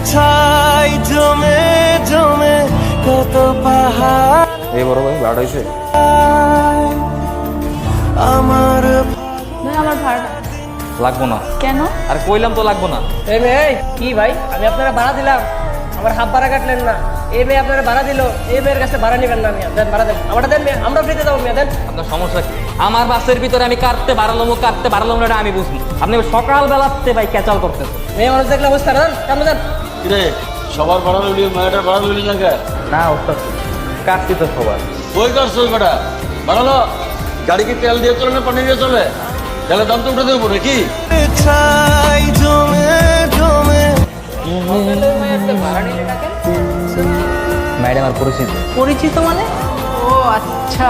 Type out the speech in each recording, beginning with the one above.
ছাই জমে জমে কত পাহাড়। এই বড় ভাই ভাড়া হয়েছে আমার ভাই আমার ভাড়া লাগবো না। কেন? আর কইলাম তো লাগবো না। এই মেয়ে কি ভাই, আমি আপনারা ভাড়া দিলাম, আমার হাফ ভাড়া কাটলেন না। এই মেয়ে আপনারা ভাড়া দিল, এই মেয়ের কাছে ভাড়া নেবেন না। মিয়া দেন, ভাড়া দেন, আমারটা দেন মেয়ে, আমরা ফ্রিতে যাবো। মিয়া দেন। আপনার সমস্যা কি? আমার বাসের ভিতরে আমি কাটতে বাড়ালাম না, এটা আমি বুঝবো। আপনি সকালবেলাতে ভাই ক্যাচাল করতেন। মেয়ে মানুষ দেখলে অবস্থা না, কেমন দেন? কিরে সবার ভাড়া লইলি, মায়ের ভাড়া লইলি না কে? না ওস্তাদ, কাটছি তো সবার। বই করছো বেটা, ভাড়ালো গাড়ি কি তেল দিয়ে চলে না পানি দিয়ে চলে? তেলের দাম তো উঠে দেবো নাকি? ছাই জমে জমে ম্যাডাম আর পরিচিত। পরিচিত মানে? ও আচ্ছা,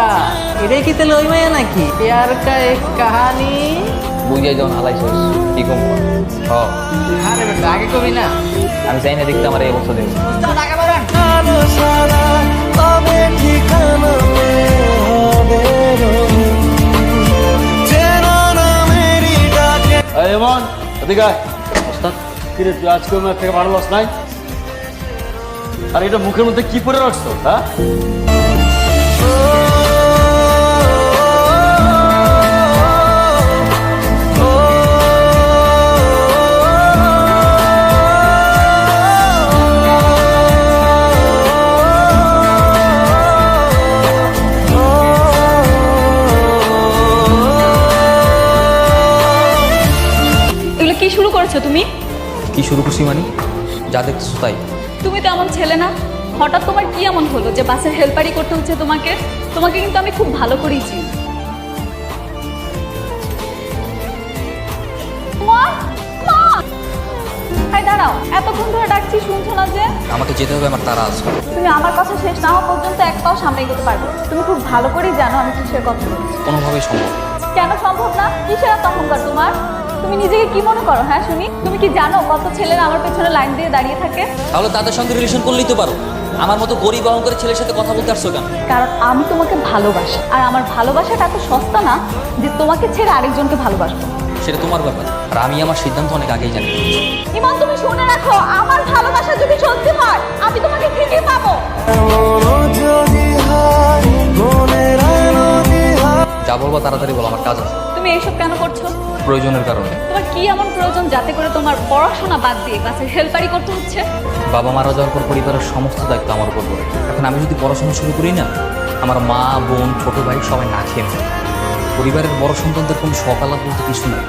এটাই কি তাহলে ওই মায়া নাকি? প্যার কা এক কাহানি। বুঝাই যখন হালাইছিস কি কম। আরে বেটা আগে কবি না। আমি চাই না দেখতে আমার এই অবস্থা দেখবো। আলো সারা তবে ঠিকানা হবে রঙিন। চেনো না মেরি ডাকে। এই এমন এদিকে আয়। ওস্তাদ কিরে তুই আজকে মেয়ের থেকে ভাড়া লস নাই? আর এটা মুখের মধ্যে কি পরে রাখছো? হ্যাঁ এগুলো কি শুরু করেছো তুমি? কি শুরু করছি মানে? যা দেখছো তাই। তুমি তো এমন ছেলে না। হঠাৎ তোমার কি এমন হলো যে বাসের হেল্পারি করতে হচ্ছে তোমাকে? তোমাকে কিন্তু আমি খুব ভালো করেই চিনি। মা, মা! এই দাঁড়াও, এতক্ষণ ধরে ডাকছি, শুনছো না যে? আমাকে যেতে হবে, আমার তারা আছে। তুমি আমার কথা শেষ না হওয়া পর্যন্ত এক পাও সামনে এগোতে পারবে না। তুমি খুব ভালো করেই জানো আমি কিসের কথা বলছি। কোনোভাবেই সম্ভব। কেন সম্ভব না? কিসের এত অহংকার তোমার? তুমি নিজেকে কি মনে করো? হ্যাঁ শুনি, তুমি কি জানো কত ছেলেরা আমার পেছনে লাইন দিয়ে দাঁড়িয়ে থাকে? তাহলে তাদের সঙ্গে রিলেশন করলেই তো পারো। আমার মতো গরিব অহংকারী ছেলের সাথে কথা বলতে আসছো কেন? কারণ আমি তোমাকে ভালোবাসি, আর আমার ভালোবাসাটা এত সস্তা না যে তোমাকে ছেড়ে আরেকজনকে ভালোবাসবো। সেটা তোমার ব্যাপার, আর আমি আমার সিদ্ধান্ত অনেক আগেই জানি। ইমান, তুমি শুনে রাখো, আমার ভালোবাসা যদি সত্যি হয় আমি তোমাকে ঠিকই পাবো। এমন যদি হয় মনের নদী হয়। যা বলবো তাড়াতাড়ি বলো, আমার কাজ আছে। তুমি এইসব কেন করছো? প্রয়োজনের কারণে। তোমার কি এমন প্রয়োজন যাতে করে তোমার পড়াশোনা বাদ দিয়ে বাসের হেল্পারি করতে হচ্ছে? বাবা মারা যাওয়ার পর পরিবারের সমস্ত দায়িত্ব আমার উপর পড়ে। এখন আমি যদি পড়াশোনা শুরু করি না, আমার মা বোন ছোট ভাই সবাই না খেয়ে নেবে। পরিবারের বড় সন্তানদের কোনো সকালাপ বলতে কিছু নেই।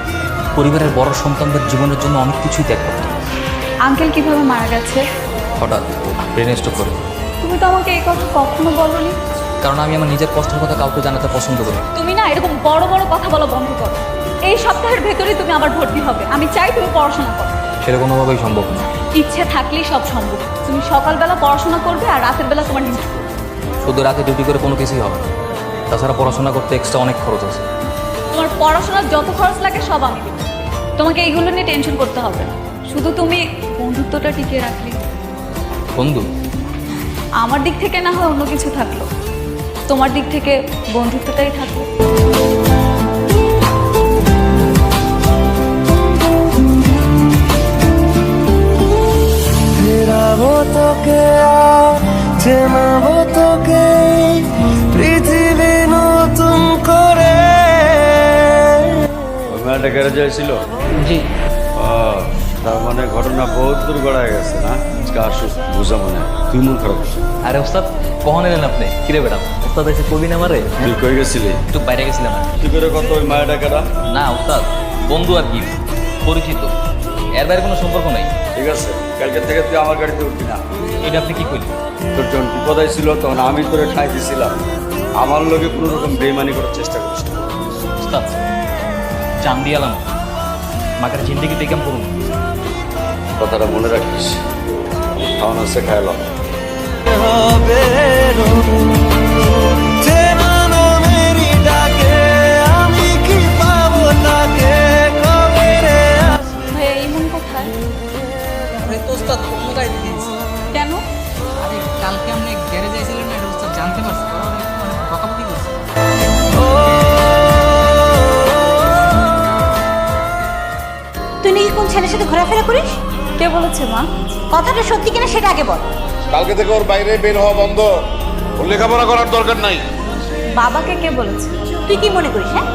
পরিবারের বড় সন্তানদের জীবনের জন্য অনেক কিছুই ত্যাগ করতে হয়। আঙ্কেল কিভাবে মারা গেছে? হঠাৎ ব্রেন স্ট্রোক করে। তুমি তো আমাকে এই কথা কখনো বলোনি। কারণ আমি আমার নিজের কষ্টের কথা কাউকে জানাতে পছন্দ করি। তুমি না এরকম বড় বড় কথা বলা বন্ধ করো। এই সপ্তাহের ভেতরেই তুমি আবার ভর্তি হবে। আমি চাই তুমি পড়াশোনা করো। সেটা কোনোভাবেই সম্ভব না। ইচ্ছে থাকলেই সব সম্ভব। তুমি সকালবেলা পড়াশোনা করবে আর রাতের বেলা তোমার ডিউটি করবে। শুধু রাতে ডিউটি করে কোনো কিছুই হবে না। তাছাড়া পড়াশোনা করতে এক্সট্রা অনেক খরচ আছে। তোমার পড়াশোনার যত খরচ লাগে সব আমি দেবো। তোমাকে এইগুলো নিয়ে টেনশন করতে হবে না। শুধু তুমি বন্ধুত্বটা টিকিয়ে রাখলে। বন্ধু? আমার দিক থেকে না হয় অন্য কিছু থাকলো, তোমার দিক থেকে বন্ধুত্বটাই থাকলো। ফেরাবো তোকে আর চেনাবো তোকে পৃথিবী নতুন করে। ওই মেয়েটা গ্যারেজে ছিল? জি। তার মানে ঘটনা বহুত দূর গড়ায় গেছে না? আজকে আসুস বুঝা মনে হয়। তুই মন খারাপ করছিস? আরে ওস্তাদ, কখন এলেন আপনি? কিরে বেটা, ওস্তাদ এসে কবি না মারে? তুই কই গেছিলি? একটু বাইরে গেছিলাম। তুই করে কত ওই মায়েটা কেটা? না ওস্তাদ, বন্ধু আর কি, পরিচিত, এর বাইরে কোনো সম্পর্ক নাই। ঠিক আছে, কালকে থেকে তুই আমার গাড়িতে উঠবি না। এটা আপনি কি করলেন? তোর যখন বিপদায় ছিল তখন আমি তোরে ঠাঁই দিয়েছিলাম। আমার লোকে কোনো রকম বেইমানি করার চেষ্টা করিস না। ওস্তাদ জান দিয়ালাম, মাকের জিন্দিগি দেখে করুন। কথাটা মনে রাখিস। খাওয়ানো আছে খাইলাম। হবে রঙিন। চেনা না মেরি ডাকে আমি কি পাবো তাকে কবে রে। ভাই এই মন কোথায়? আরে তো ওস্তাদ অন্য গাড়ি দিয়েছি। কেন? আরে কালকে আপনি গ্যারেজে আইছিলেন না, এটা ওস্তাদ জানতে পারছি। মানে বকাবকি করছে। তুই নাকি কোন ছেলের সাথে ঘোরাফেরা করিস? কে বলেছে মা? কথাটা সত্যি কিনা সেটা আগে বল। কালকে থেকে ওর বাইরে বের হওয়া বন্ধ, ওর লেখাপড়া করার দরকার নাই। বাবাকে কে বলেছে? তুই কি মনে করিস? হ্যাঁ,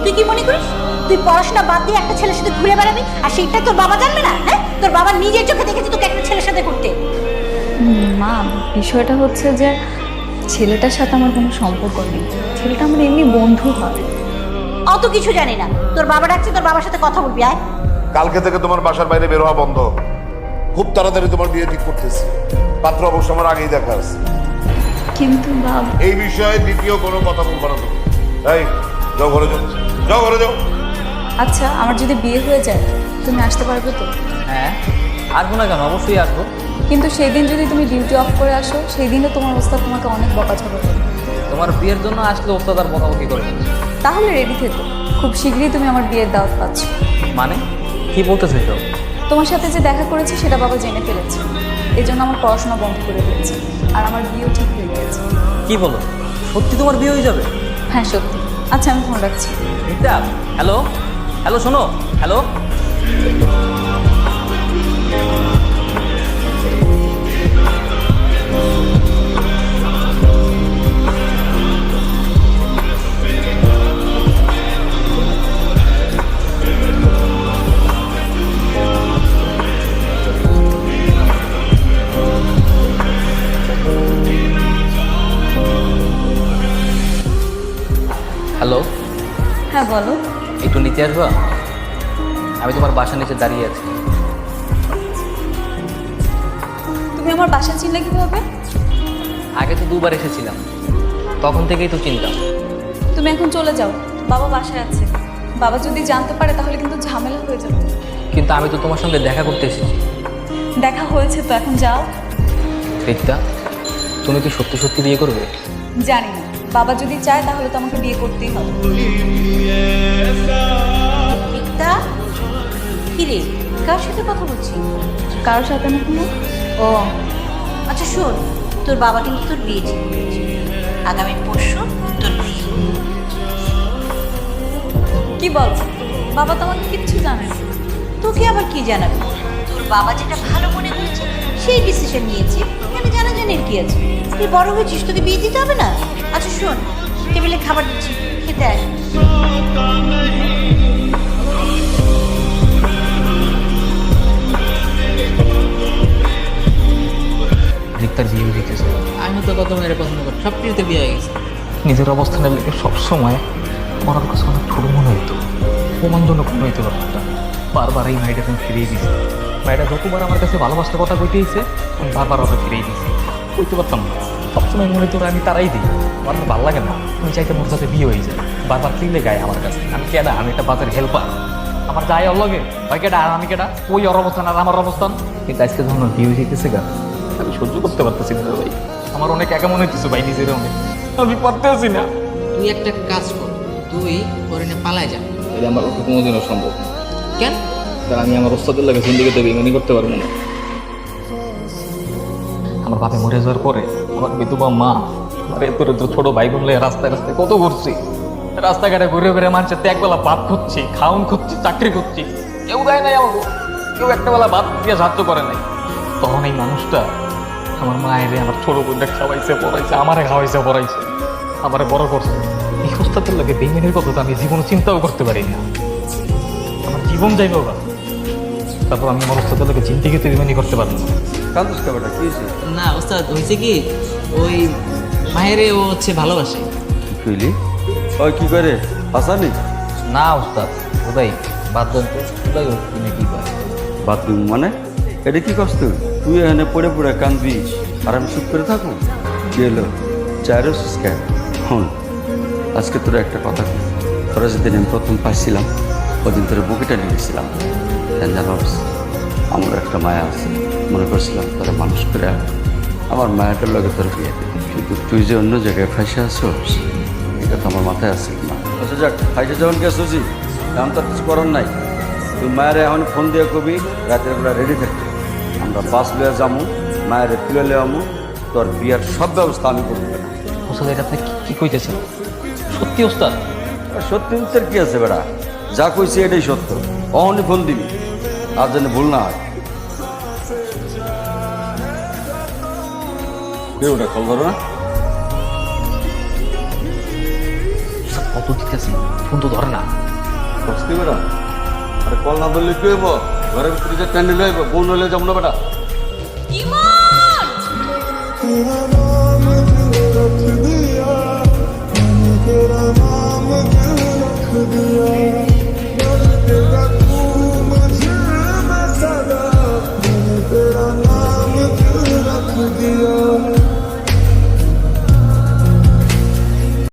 তুই কি মনে করিস তুই পড়াশোনা বাদ দিয়ে একটা ছেলের সাথে ঘুরে বেড়াবি আর সেইটা তোর বাবা জানবে না? হ্যাঁ, তোর বাবা নিজের চোখে দেখেছে তোকে একটা ছেলের সাথে ঘুরতে। মা, বিষয়টা হচ্ছে যে ছেলেটার সাথে আমার কোনো সম্পর্ক নেই, ছেলেটা আমার এমনি বন্ধু হয়। অত কিছু জানি না, তোর বাবা ডাকছে, তোর বাবার সাথে কথা বলবি। আয়। কালকে থেকে তোমার বাসার বাইরে বের হওয়া বন্ধ। খুব তাড়াতাড়ি তোমার বিয়ে ঠিক করতেছি, পাত্র অবশ্য আমার আগেই দেখা আছে। কিন্তু বাবা, এই বিষয়ে দ্বিতীয় কোনো কথা বলবো না তুমি। এই যাও ঘরে যাও, যাও ঘরে যাও। আচ্ছা আমার যদি বিয়ে হয়ে যায় তুমি আসতে পারবে তো? হ্যাঁ, আসবো না কেন, অবশ্যই আসবো। কিন্তু সেই দিন যদি তুমি ডিউটি অফ করে আসো, সেই দিনও তোমার ওস্তাদ তোমাকে অনেক বকাঝকা করবে। তোমার বিয়ের জন্য আসলে ওস্তাদ আর বকাবকি করবে। তাহলে রেডি থেকো, খুব শীঘ্রই তুমি আমার বিয়ের দাওয়াত পাচ্ছ। মানে কি বলতে চাইছো? তোমার সাথে যে দেখা করেছি সেটা বাবা জেনে ফেলেছে, এই জন্য আমার পড়াশোনা বন্ধ করে দিয়েছে, আর আমার বিয়েও ঠিক হয়ে গেছে। কি বলো, সত্যি তোমার বিয়ে হয়ে যাবে? হ্যাঁ সত্যি। আচ্ছা আমি ফোন রাখছি। হ্যালো হ্যালো, শোনো, হ্যালো। হ্যালো, হ্যাঁ বলো। একটু নিচে আসবা? আমি তোমার বাসা নিচে দাঁড়িয়ে আছি। তুমি আমার বাসা চিনলে কিভাবে? আগে তো দুবার এসেছিলাম, তখন থেকেই তো চিনতাম। তুমি এখন চলে যাও, বাবা বাসায় আছে। বাবা যদি জানতে পারে তাহলে কিন্তু ঝামেলা হয়ে যাবে। কিন্তু আমি তো তোমার সঙ্গে দেখা করতে এসেছি। দেখা হয়েছে তো, এখন যাও। রিক্তা, তুমি কি সত্যি সত্যি বিয়ে করবে? জানি না, বাবা যদি চায় তাহলে তো আমাকে বিয়ে করতেই হবে। রিক্তা, কি রে, কার সাথে কথা বলছি? কারোর সাথে না কোনো। ও আচ্ছা শোন, তোর বাবা কিন্তু তোর বিয়ে ঠিক করেছে, আগামী পরশু তোর বিয়ে। কি বল, বাবা তো আমাকে কিচ্ছু জানে না। তোকে আবার কি জানাবে? তোর বাবা যেটা ভালো মনে করেছে সেই ডিসিশন নিয়েছে, এখানে জানাজানির কি আছে? তুই বড় হয়েছিস, তোকে বিয়ে দিতে হবে না? আচ্ছা শোন, টেবিলে খাবার দিচ্ছি, খেতে আয়। রিক্তার বিয়ে হয়ে গেছে। আমি তো কত মেয়ের পছন্দ করি, সব কিছুতে বিয়ে হয়ে গেছে। নিজের অবস্থানের লেগে সবসময় আমার কাছে অনেক ছোট মনে হইতো, প্রমাণজনক মনে হইতো ব্যাপারটা। বারবার এই মেয়েটাকে আমি ফিরিয়ে দিয়েছি। মেয়েটা যতবার আমার কাছে ভালোবাসার কথা কইতেইছে আমি বারবার ওকে ফিরিয়ে দিয়েছি। কইতে পারতাম না, সবসময় মনে হতো আমি তারাই দিই। আমার তো ভালো লাগে না, তুমি চাইতে মোর সাথে বিয়ে হয়ে যায়। বারবার কিনলে গায়ে আমার কাছে, আমি কেডা? আমি একটা বাজার হেল্পার, আমার যায় অল্লগে ভাই কেডা আর আমি কেডা? ওই ওর অবস্থান আর আমার অবস্থান। কিন্তু আজকে যখন বিয়ে হয়ে গেছে গা, আমি সহ্য করতে পারতেছি না ভাই। আমার অনেক একা মনে হইতেছে ভাই, নিজের অনেক আমি পারতেছি না। তুই একটা কাজ কর, তুই ওরে নিয়ে পালায় যা। এটা আমার পক্ষে কোনোদিনও সম্ভব না, কেন? কারণ আমি আমার ওস্তাদের লাগে জিন্দিগিতে বেইমানি করতে পারবো না। আমার বাপে মরে যাওয়ার পরে আমার বিধবা মা আমার এত ছোট ভাই বোন রাস্তায় রাস্তায় কত ঘুরছি, রাস্তাঘাটে ঘুরে ঘুরে মানুষের একবেলা ভাত খুঁজছি, খাউন খুঁজছি, চাকরি করছি, কেউ দেয় নাই আমাকে, কেউ একটা বেলা ভাত দিয়ে সাহায্য করে নাই। তখন এই মানুষটা আমার মায়েরে আমার ছোট বোনটা খাওয়াইছে পড়াইছে, আমারে খাওয়াইছে পড়াইছে, আমারে বড় করছে। এই ওস্তাদের লাগে বেইমানির কথা তো আমি জীবনে চিন্তাও করতে পারি না। আমার জীবন যাইবে ওরা, তারপর আমি আমার ওস্তাদের লাগে জিন্দিগিতে বেইমানি করতে পারবো না। কান্দুস কাবাটা কি হয়েছে? না ওস্তাদ, হয়েছে কি, ওই মায়েরে ও হচ্ছে ভালোবাসে। কি কইলি? ওই কি করে হাসানি? না ওস্তাদ, ওদাই বাদ দেন তো, ওদাই কিনে কি করে বাথরুম মানে এটা কি কষ্ট? তুই এখানে পড়ে পড়ে কান্দবি আর আমি চুপ করে থাকবো? কি এলো চাইরো স্ক্যান? হন, আজকে তোর একটা কথা বলি। তোরা যেদিন আমি প্রথম পাইছিলাম ওদিন তোর বুকেটা নিয়ে গেছিলাম। জানাবস আমার একটা মায়া আছে, মনে করছিলাম তোরা মানুষ করে আমার মায়াটার লগে তোর বিয়ে দিবি। কিন্তু তুই যে অন্য জায়গায় ফাঁসে আসোস এটা তো আমার মাথায় আছে না। আচ্ছা যাক, ফাইসে যখন গেছি এখন তো কিছু করার নাই। তুই মায়ের এখন ফোন দিয়ে কবি রাতের বেলা রেডি থাকবে, আমরা বাস লয়ে যাবো, মায়ের তুলে লেয়ামো, তোর বিয়ার সব ব্যবস্থা আমি করবো। ওস্তাদ এটা আপনি কি কইতেছেন? সত্যি ওস্তাদ? সত্যি উত্তর কি আছে বেড়া, যা কইছি এটাই সত্য। অহনি ফোন দিবি, আর যেন ভুল না হয়। কে ওটা কল ধরো না? কত দিতেছি ফোন তো ধরে না। কষ্ট বেটা, আরে কল না ধরলে কি হইব? ঘরের ভিতরে যে ট্যান্ডেল হইব, বোন হলে যাবো না বেটা। ইমন!